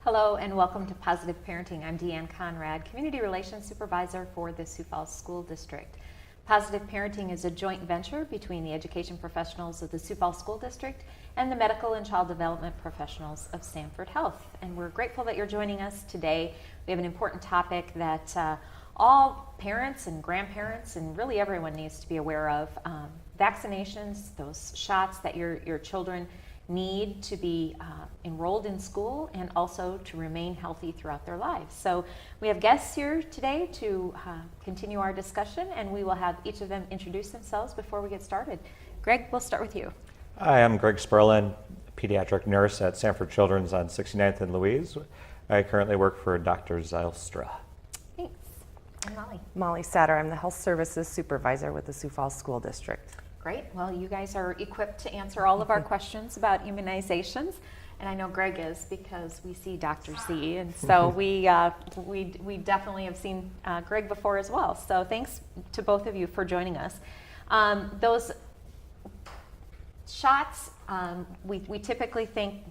Hello and welcome to Positive Parenting. I'm Deanne Conrad, Community Relations Supervisor for the Sioux Falls School District. Positive Parenting is a joint venture between the education professionals of the Sioux Falls School District and the medical and child development professionals of Sanford Health. And we're grateful that you're joining us today. We have an important topic that all parents and grandparents and really everyone needs to be aware of. Vaccinations, those shots that your children need to be enrolled in school and also to remain healthy throughout their lives. So we have guests here today to continue our discussion, and we will have each of them introduce themselves before we get started. Greg, we'll start with you. Hi, I'm Greg Sperlin, pediatric nurse at Sanford Children's on 69th and Louise. I currently work for Dr. Zylstra. Thanks. And Molly. Molly Satter, I'm the health services supervisor with the Sioux Falls School District. Great. Well, you guys are equipped to answer all of our questions about immunizations, and I know Greg is because we see Dr. Z, and so we definitely have seen Greg before as well. So thanks to both of you for joining us. Those shots, we typically think,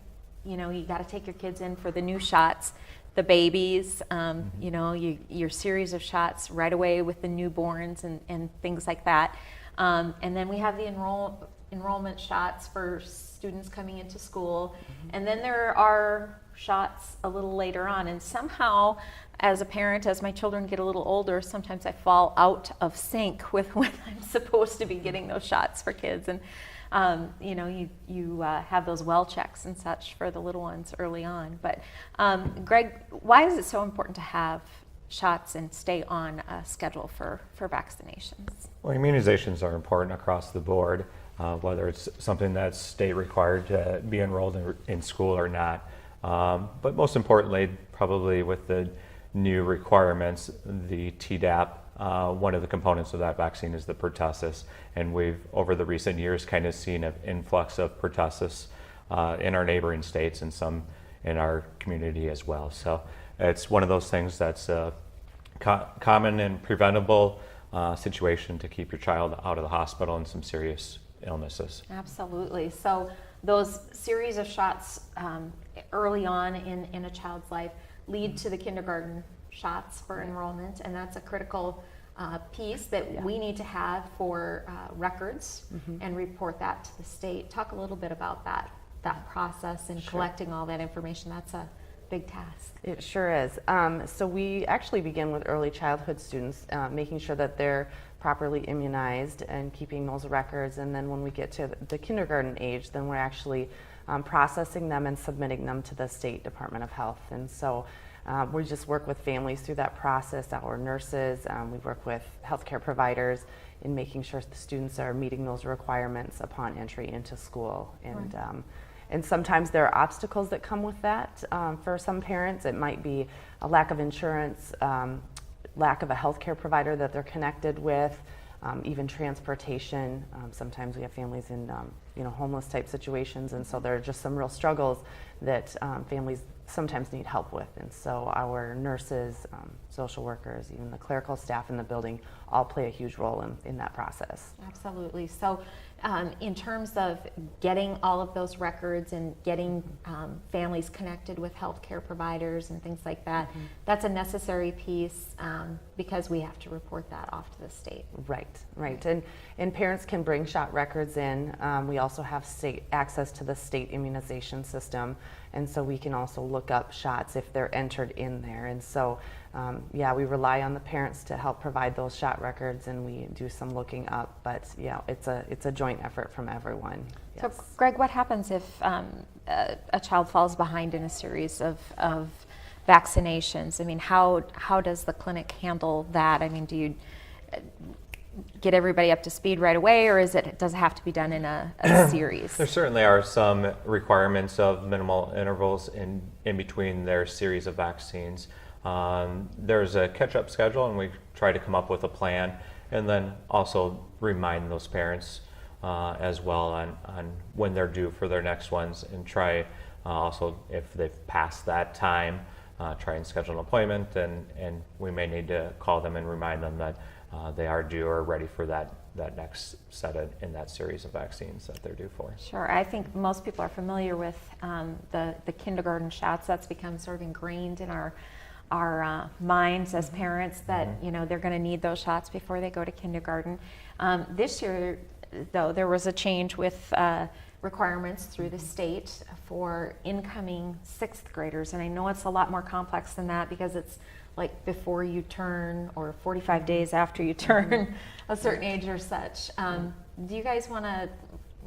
you know, you got to take your kids in for the new shots, the babies, you know, your series of shots right away with the newborns and things like that. And then we have the enrollment shots for students coming into school. And then there are shots a little later on. And somehow, as a parent, as my children get a little older, sometimes I fall out of sync with when I'm supposed to be getting those shots for kids. And, you know, you have those well checks and such for the little ones early on. But Greg, why is it so important to have shots and stay on a schedule for vaccinations? Well, immunizations are important across the board, whether it's something that's state required to be enrolled in school or not. But most importantly, probably with the new requirements, the Tdap, one of the components of that vaccine is the pertussis. And we've, over the recent years, kind of seen an influx of pertussis in our neighboring states and some in our community as well. So it's one of those things that's a common and preventable situation to keep your child out of the hospital and some serious illnesses. Absolutely. So those series of shots early on in a child's life lead to the kindergarten shots for enrollment, and that's a critical piece that we need to have for records and report that to the state. Talk a little bit about that process and collecting all that information. That's a big task. It sure is. So we actually begin with early childhood students, making sure that they're properly immunized and keeping those records. And then when we get to the kindergarten age, then we're actually processing them and submitting them to the State Department of Health. And so we just work with families through that process, our nurses, we work with healthcare providers in making sure the students are meeting those requirements upon entry into school. And and sometimes there are obstacles that come with that. For some parents, it might be a lack of insurance, lack of a healthcare provider that they're connected with, even transportation. Sometimes we have families in homeless type situations, and so there are just some real struggles that families sometimes need help with. And so our nurses, social workers, even the clerical staff in the building all play a huge role in that process. Absolutely. So in terms of getting all of those records and getting families connected with healthcare providers and things like that, that's a necessary piece because we have to report that off to the state. Right. And parents can bring shot records in. We also have state access to the state immunization system, and so we can also look up shots if they're entered in there. And so, yeah, we rely on the parents to help provide those shot records, and we do some looking up. But yeah, it's a joint effort from everyone. So, Yes. Greg, what happens if a child falls behind in a series of vaccinations? I mean, how does the clinic handle that? I mean, do you get everybody up to speed right away, or does it have to be done in a series? There certainly are some requirements of minimal intervals in between their series of vaccines. There's a catch-up schedule, and we try to come up with a plan, and then also remind those parents as well on when they're due for their next ones, and try also, if they've passed that time, try and schedule an appointment, and we may need to call them and remind them that they are due or ready for that next set in that series of vaccines that they're due for. Sure. I think most people are familiar with the kindergarten shots. That's become sort of ingrained in our minds as parents that they're going to need those shots before they go to kindergarten. This year, though, there was a change with requirements through the state for incoming 6th graders, and I know it's a lot more complex than that because it's like before you turn or 45 days after you turn a certain age or such. Do you guys want to,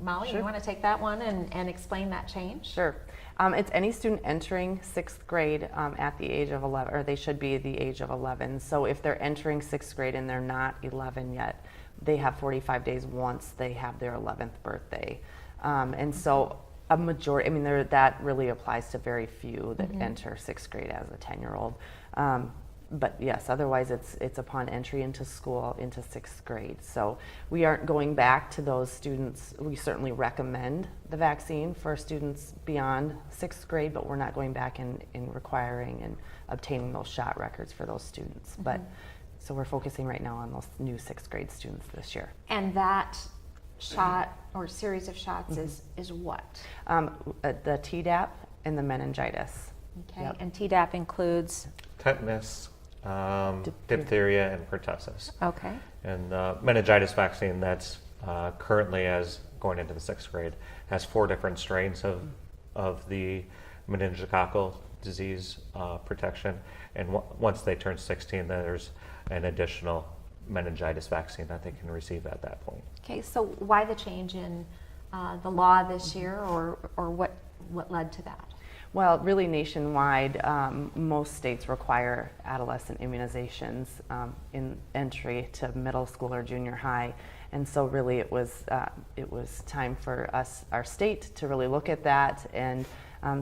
Molly, Sure. you want to take that one and explain that change? Sure. It's any student entering 6th grade at the age of 11, or they should be the age of 11. So if they're entering 6th grade and they're not 11 yet, they have 45 days once they have their 11th birthday. And so a majority, I mean, that really applies to very few that enter 6th grade as a 10-year-old. But yes, otherwise it's upon entry into school into 6th grade. So we aren't going back to those students. We certainly recommend the vaccine for students beyond 6th grade, but we're not going back in requiring and obtaining those shot records for those students. But so we're focusing right now on those new 6th grade students this year. And that shot or series of shots is what? The Tdap and the meningitis. Okay. Yep. And Tdap includes? Tetanus, diphtheria, and pertussis. Okay. And the meningitis vaccine that's currently as going into the 6th grade has 4 different strains of the meningococcal disease protection. And once they turn 16, then there's an additional meningitis vaccine that they can receive at that point. Okay, so why the change in the law this year, or what led to that? Well, really nationwide, most states require adolescent immunizations in entry to middle school or junior high, and so really it was time for our state, to really look at that and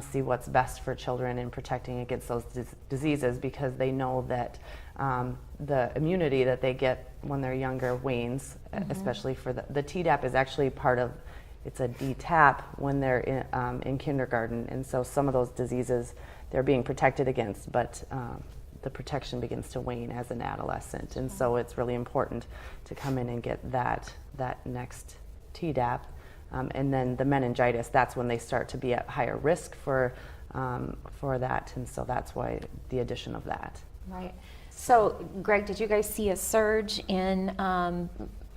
see what's best for children in protecting against those diseases, because they know that the immunity that they get when they're younger wanes, especially for the Tdap is actually part of. It's a DTaP when they're in kindergarten, and so some of those diseases they're being protected against, but the protection begins to wane as an adolescent, and so it's really important to come in and get that next Tdap, and then the meningitis. That's when they start to be at higher risk for that, and so that's why the addition of that. Right. So, Greg, did you guys see a surge in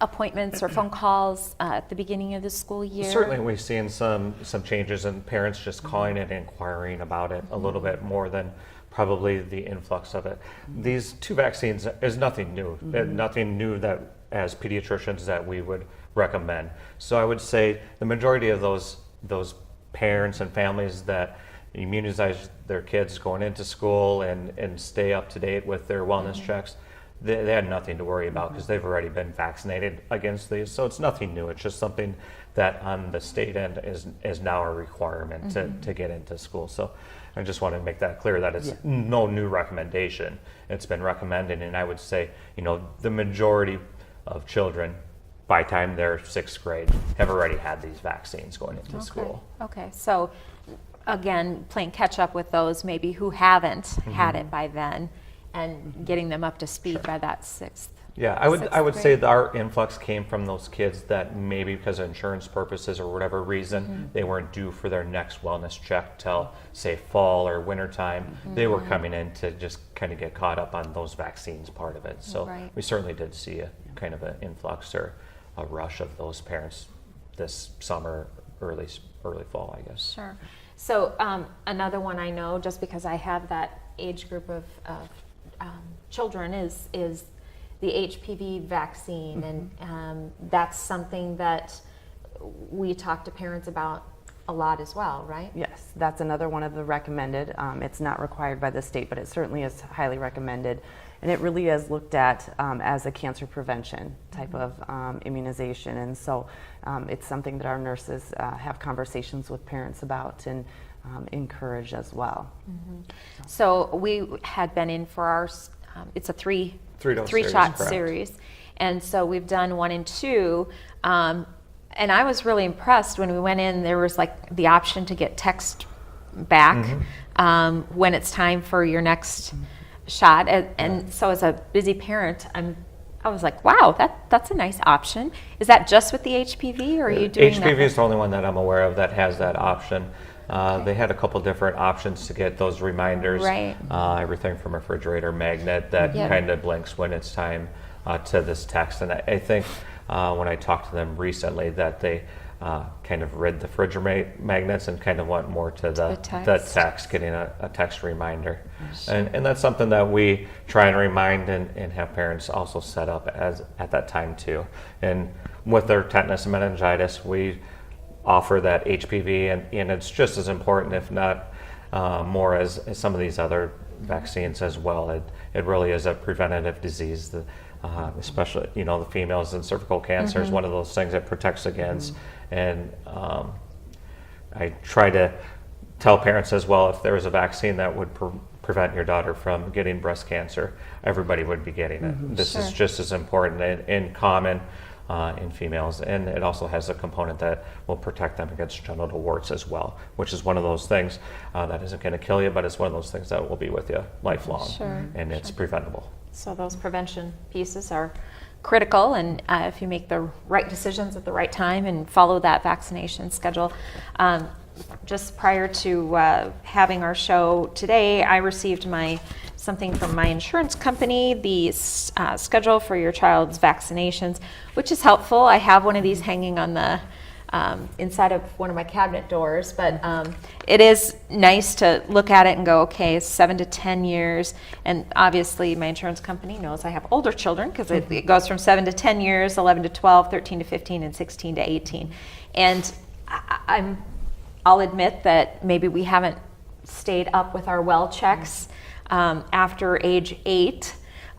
appointments or phone calls at the beginning of the school year? Certainly, we've seen some changes in parents just calling and inquiring about it a little bit more than probably the influx of it. These 2 vaccines is nothing new. Nothing new that as pediatricians that we would recommend. So I would say the majority of those parents and families that immunize their kids going into school and stay up to date with their wellness checks, they had nothing to worry about because they've already been vaccinated against these. So it's nothing new. It's just something that on the state end is now a requirement to get into school. So I just want to make that clear that it's no new recommendation. It's been recommended, and I would say, the majority of children by the time they're 6th grade have already had these vaccines going into school. Okay, so again, playing catch up with those maybe who haven't had it by then, and getting them up to speed by that 6th. Yeah, I would say that our influx came from those kids that maybe because of insurance purposes or whatever reason, they weren't due for their next wellness check till, say, fall or winter time. They were coming in to just kind of get caught up on those vaccines part of it. So we certainly did see a kind of an influx or a rush of those parents this summer, early fall, I guess. Sure. So another one I know, just because I have that age group of children, is the HPV vaccine, and that's something that we talk to parents about a lot as well, right? Yes, that's another one of the recommended. It's not required by the state, but it certainly is highly recommended. And it really is looked at as a cancer prevention type of immunization. And so it's something that our nurses have conversations with parents about and encourage as well. So we had been in for our, it's a Three-dose three-shot series, correct. series. And so we've done 1 and 2. And I was really impressed when we went in. There was like the option to get text back when it's time for your next shot. And so as a busy parent, I was like, wow, that's a nice option. Is that just with the HPV, or are you doing HPV that? is the only one that I'm aware of that has that option. They had a couple different options to get those reminders. Right. Everything from refrigerator magnet that Yep. kind of blinks when it's time to this text. And I think when I talked to them recently that they kind of rid the fridge magnets and kind of went more to the text, getting a text reminder. And that's something that we try and remind and have parents also set up as at that time too. And with their tetanus and meningitis, we offer that HPV, and it's just as important, if not more, as some of these other vaccines as well. It really is a preventative disease. Especially, the females and cervical cancer is one of those things it protects against. And I try to tell parents as well, if there was a vaccine that would prevent your daughter from getting breast cancer, everybody would be getting it. This is just as important and common in females. And it also has a component that will protect them against genital warts as well, which is one of those things that isn't going to kill you, but it's one of those things that will be with you lifelong. And it's preventable. So those prevention pieces are critical, and if you make the right decisions at the right time and follow that vaccination schedule. Just prior to having our show today, I received something from my insurance company, the schedule for your child's vaccinations, which is helpful. I have one of these hanging on the inside of one of my cabinet doors, but it is nice to look at it and go, okay, 7 to 10 years. And obviously my insurance company knows I have older children, because it goes from 7 to 10 years, 11 to 12, 13 to 15, and 16 to 18. And I'll admit that maybe we haven't stayed up with our well checks after age 8,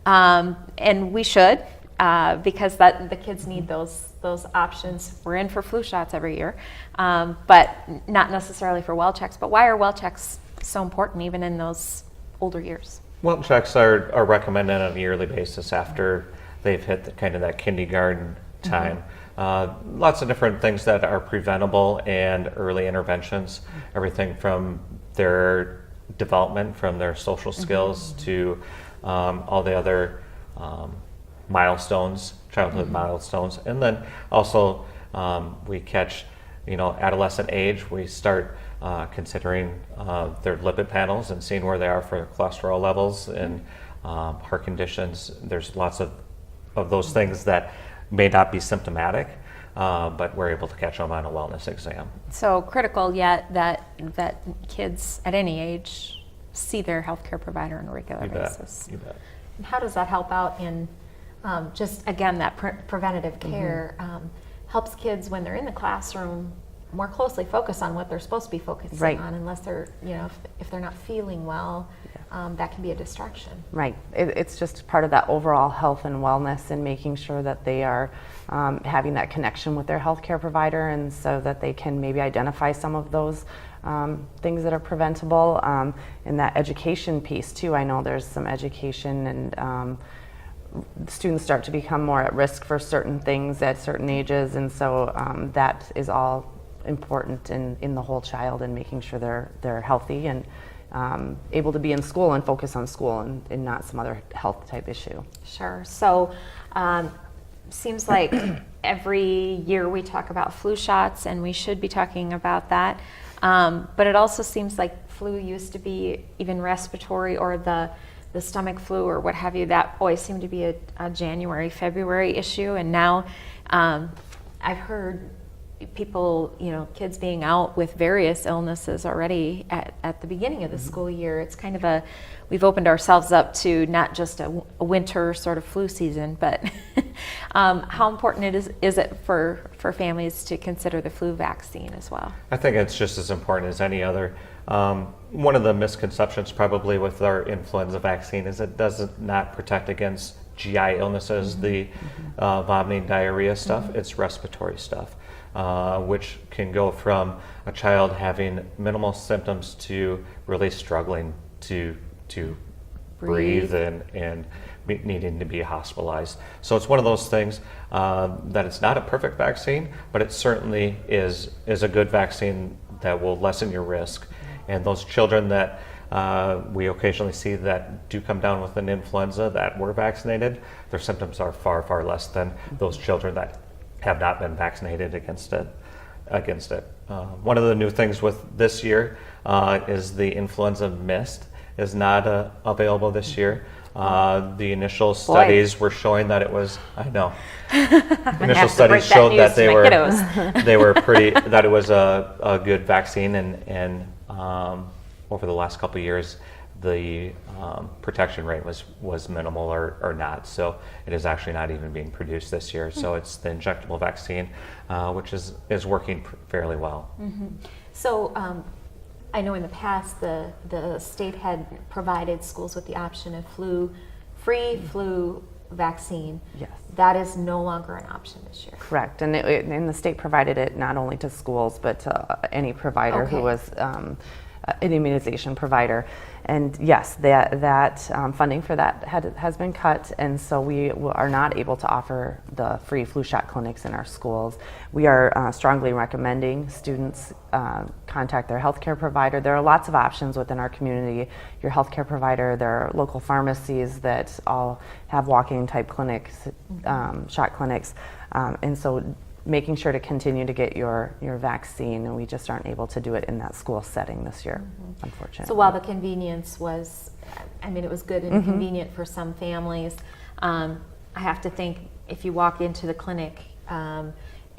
and we should, because the kids need those options. We're in for flu shots every year, but not necessarily for well checks. But why are well checks so important even in those older years? Well checks are recommended on a yearly basis after they've hit that kindergarten time. Lots of different things that are preventable and early interventions, everything from their development, from their social skills to all the other milestones, childhood milestones. And then also we catch, adolescent age, we start considering their lipid panels and seeing where they are for cholesterol levels and heart conditions. There's lots of those things that may not be symptomatic, but we're able to catch them on a wellness exam. So critical yet that kids at any age see their healthcare provider on a regular basis. You bet. And how does that help out in just, again, that preventative care helps kids when they're in the classroom more closely focus on what they're supposed to be focusing on, unless they're, if they're not feeling well, that can be a distraction. Right. It's just part of that overall health and wellness, and making sure that they are having that connection with their healthcare provider, and so that they can maybe identify some of those things that are preventable. And that education piece too. I know there's some education, and students start to become more at risk for certain things at certain ages, and so that is all important in the whole child, and making sure they're healthy and able to be in school and focus on school, and not some other health type issue. Sure. So seems like every year we talk about flu shots, and we should be talking about that. But it also seems like flu used to be even respiratory, or the stomach flu or what have you. That always seemed to be a January, February issue. And now I've heard people, kids being out with various illnesses already at the beginning of the school year. It's kind of we've opened ourselves up to not just a winter sort of flu season, but how important is it for families to consider the flu vaccine as well? I think it's just as important as any other. One of the misconceptions probably with our influenza vaccine is it does not protect against GI illnesses, the vomiting, diarrhea stuff. It's respiratory stuff, which can go from a child having minimal symptoms to really struggling to breathe and needing to be hospitalized. So it's one of those things that it's not a perfect vaccine, but it certainly is a good vaccine that will lessen your risk. And those children that we occasionally see that do come down with an influenza that were vaccinated, their symptoms are far, far less than those children that have not been vaccinated against it. One of the new things with this year is the influenza mist is not available this year. The initial studies were showing that it was, I know. Initial studies showed that they were pretty, that it was a good vaccine, and over the last couple of years, the protection rate was minimal or not. So it is actually not even being produced this year. So it's the injectable vaccine, which is working fairly well. Mm-hmm. So I know in the past the state had provided schools with the option of free flu vaccine. Yes. That is no longer an option this year. Correct, and the state provided it not only to schools but to any provider who was an immunization provider. And yes, that funding for that has been cut, and so we are not able to offer the free flu shot clinics in our schools. We are strongly recommending students contact their healthcare provider. There are lots of options within our community. Your healthcare provider, there are local pharmacies that all have walk-in type clinics, shot clinics, and so making sure to continue to get your vaccine, and we just aren't able to do it in that school setting this year, unfortunately. So while the convenience was, it was good and convenient for some families, I have to think if you walk into the clinic,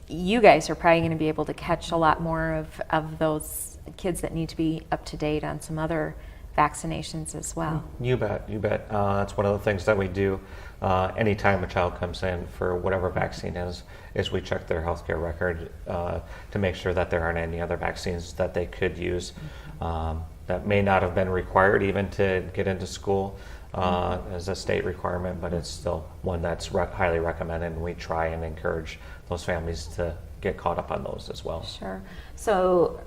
you guys are probably going to be able to catch a lot more of those kids that need to be up to date on some other vaccinations as well. You bet. That's one of the things that we do anytime a child comes in for whatever vaccine is we check their healthcare record to make sure that there aren't any other vaccines that they could use that may not have been required even to get into school as a state requirement, but it's still one that's highly recommended, and we try and encourage those families to get caught up on those as well. Sure. So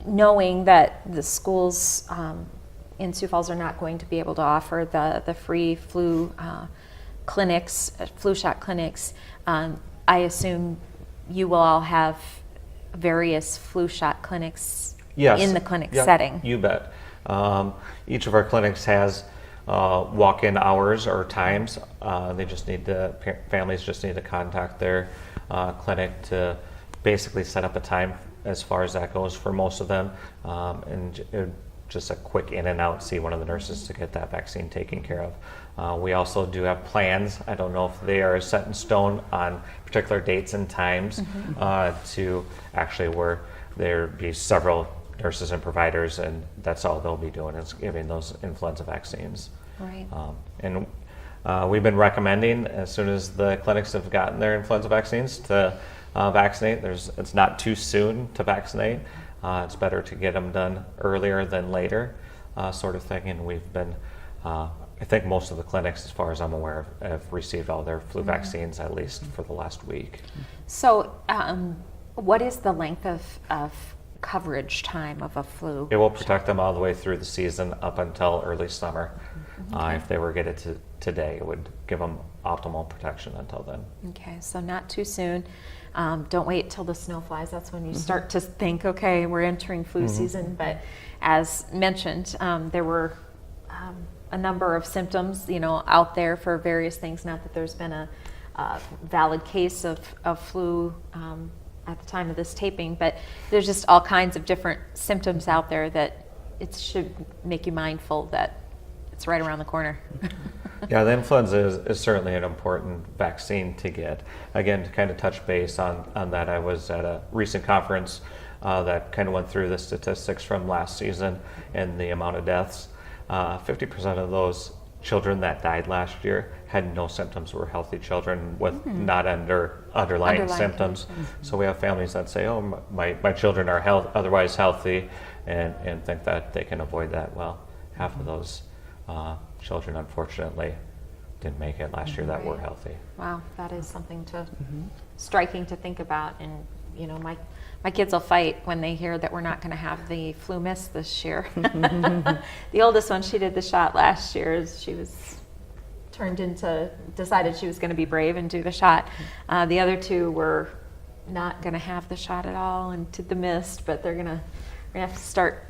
knowing that the schools in Sioux Falls are not going to be able to offer the free flu clinics, flu shot clinics, I assume you will all have various flu shot clinics in the clinic setting. You bet. Each of our clinics has walk-in hours or times. Families just need to contact their clinic to basically set up a time as far as that goes for most of them, and just a quick in and out, see one of the nurses to get that vaccine taken care of. We also do have plans. I don't know if they are set in stone on particular dates and times to actually where there be several nurses and providers, and that's all they'll be doing is giving those influenza vaccines. Right. And we've been recommending as soon as the clinics have gotten their influenza vaccines to vaccinate. It's not too soon to vaccinate. It's better to get them done earlier than later, sort of thing. And we've been, I think most of the clinics, as far as I'm aware, have received all their flu vaccines at least for the last week. So what is the length of coverage time of a flu? It will protect them all the way through the season up until early summer. If they were to get it today, it would give them optimal protection until then. Okay, so not too soon. Don't wait till the snow flies. That's when you start to think, okay, we're entering flu season. But as mentioned, there were a number of symptoms, out there for various things. Not that there's been a valid case of flu at the time of this taping, but there's just all kinds of different symptoms out there that it should make you mindful that it's right around the corner. Yeah, the influenza is certainly an important vaccine to get. Again, to kind of touch base on that, I was at a recent conference that kind of went through the statistics from last season and the amount of deaths. 50% of those children that died last year had no symptoms, were healthy children with not underlying symptoms. So we have families that say, oh, my children are otherwise healthy, and think that they can avoid that. Well, half of those children, unfortunately, didn't make it last year that were healthy. Wow, that is something striking to think about. And you know, my kids will fight when they hear that we're not going to have the flu miss this year. The oldest one, she did the shot last year. She was decided she was going to be brave and do the shot. The other two were not going to have the shot at all and did the mist, but we're going to have to start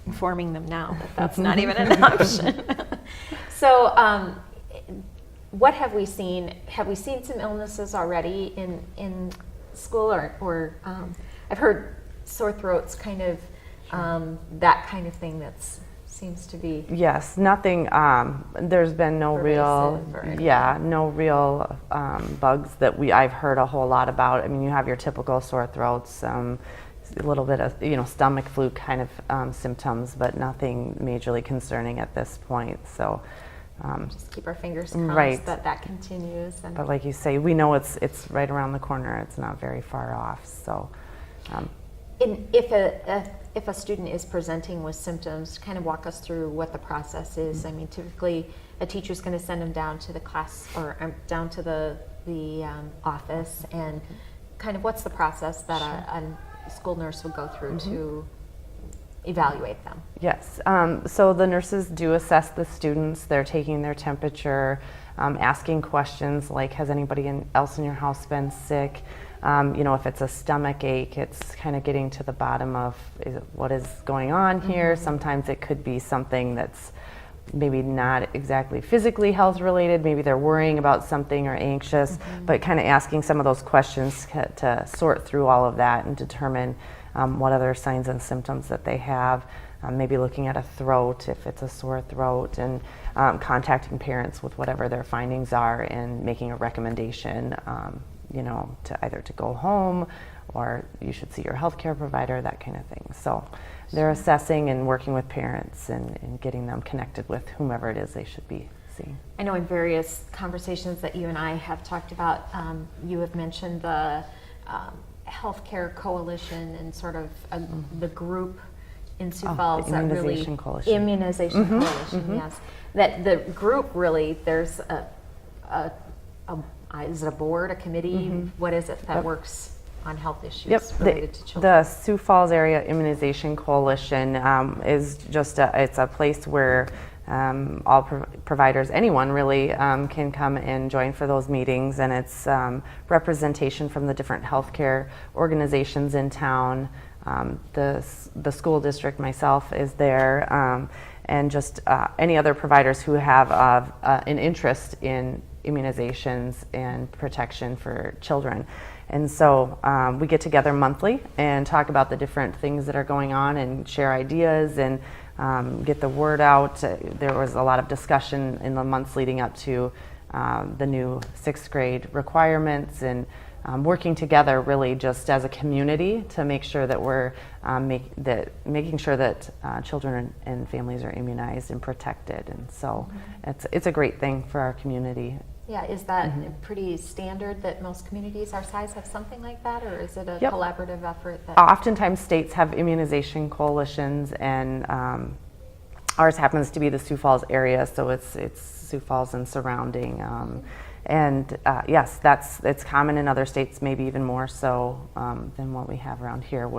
informing them now that that's not even an option. So what have we seen? Have we seen some illnesses already in school, or I've heard sore throats, kind of that kind of thing seems to be. Yes, nothing, there's been no real, bugs that I've heard a whole lot about. I mean, you have your typical sore throats, a little bit of, stomach flu kind of symptoms, but nothing majorly concerning at this point. So just keep our fingers crossed that continues. But like you say, we know it's right around the corner. It's not very far off. So, if a student is presenting with symptoms, kind of walk us through what the process is. I mean, typically a teacher's going to send them down to the class or down to the office, and kind of what's the process that a school nurse would go through to evaluate them? Yes, so the nurses do assess the students. They're taking their temperature, asking questions like, has anybody else in your house been sick? If it's a stomach ache, it's kind of getting to the bottom of what is going on here. Sometimes it could be something that's maybe not exactly physically health related. Maybe they're worrying about something or anxious, but kind of asking some of those questions to sort through all of that and determine what other signs and symptoms that they have. Maybe looking at a throat if it's a sore throat, and contacting parents with whatever their findings are and making a recommendation, to either to go home or you should see your healthcare provider, that kind of thing. So they're assessing and working with parents and getting them connected with whomever it is they should be seeing. I know in various conversations that you and I have talked about, you have mentioned the healthcare coalition and sort of the group in Sioux Falls that really Immunization Coalition. Immunization Coalition, yes. That the group really, there's is it a board, a committee? What is it that works on health issues related to children? The Sioux Falls Area Immunization Coalition is just it's a place where all providers, anyone really, can come and join for those meetings, and it's representation from the different healthcare organizations in town. The school district, myself, is there, and just any other providers who have an interest in immunizations and protection for children. And so we get together monthly and talk about the different things that are going on and share ideas and get the word out. There was a lot of discussion in the months leading up to the new 6th grade requirements, and working together really just as a community to make sure that we're making sure that children and families are immunized and protected. And so it's a great thing for our community. Yeah, is that pretty standard that most communities our size have something like that, or is it a collaborative effort? Oftentimes states have immunization coalitions, and ours happens to be the Sioux Falls area, so it's Sioux Falls and surrounding. Yes, it's common in other states, maybe even more so than what we have around here.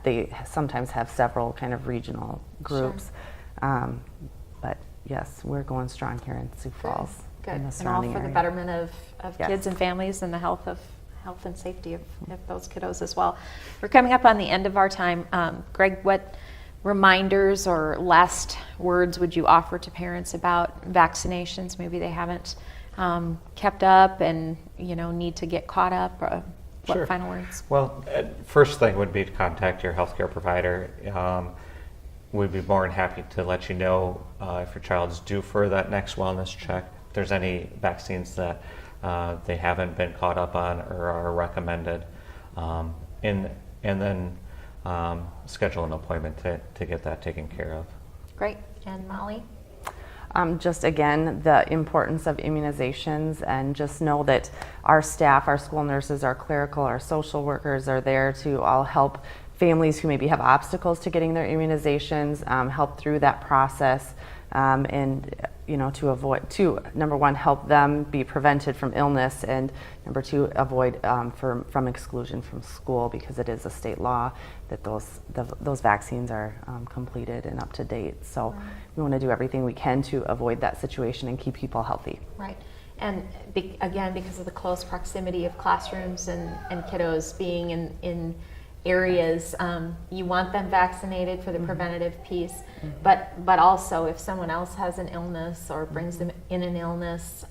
They sometimes have several kind of regional groups. Sure. But yes, we're going strong here in Sioux Falls. Good. And all for the betterment of kids and families and the health and safety of those kiddos as well. We're coming up on the end of our time. Greg, what reminders or last words would you offer to parents about vaccinations? Maybe they haven't kept up and need to get caught up. What final words? Well, first thing would be to contact your healthcare provider. We'd be more than happy to let you know if your child's due for that next wellness check. there's any vaccines that they haven't been caught up on or are recommended, and then schedule an appointment to get that taken care of. Great. And Molly? Just again, the importance of immunizations, and just know that our staff, our school nurses, our clerical, our social workers are there to all help families who maybe have obstacles to getting their immunizations, help through that process, and to number one, help them be prevented from illness, and number two, avoid from exclusion from school, because it is a state law that those vaccines are completed and up to date. So we want to do everything we can to avoid that situation and keep people healthy. Right. And again, because of the close proximity of classrooms and kiddos being in areas, you want them vaccinated for the preventative piece, but also if someone else has an illness or brings them in an illness,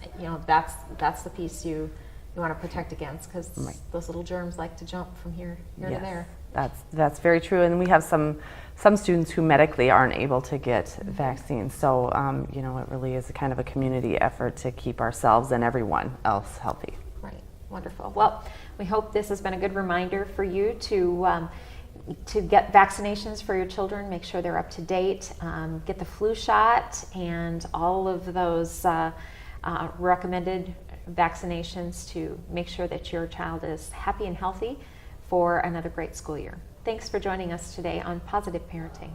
that's the piece you want to protect against, because those little germs like to jump from here to there. That's very true, and we have some students who medically aren't able to get vaccines. So it really is a kind of a community effort to keep ourselves and everyone else healthy. Right. Wonderful. Well, we hope this has been a good reminder for you to get vaccinations for your children. Make sure they're up to date. Get the flu shot and all of those recommended vaccinations to make sure that your child is happy and healthy for another great school year. Thanks for joining us today on Positive Parenting.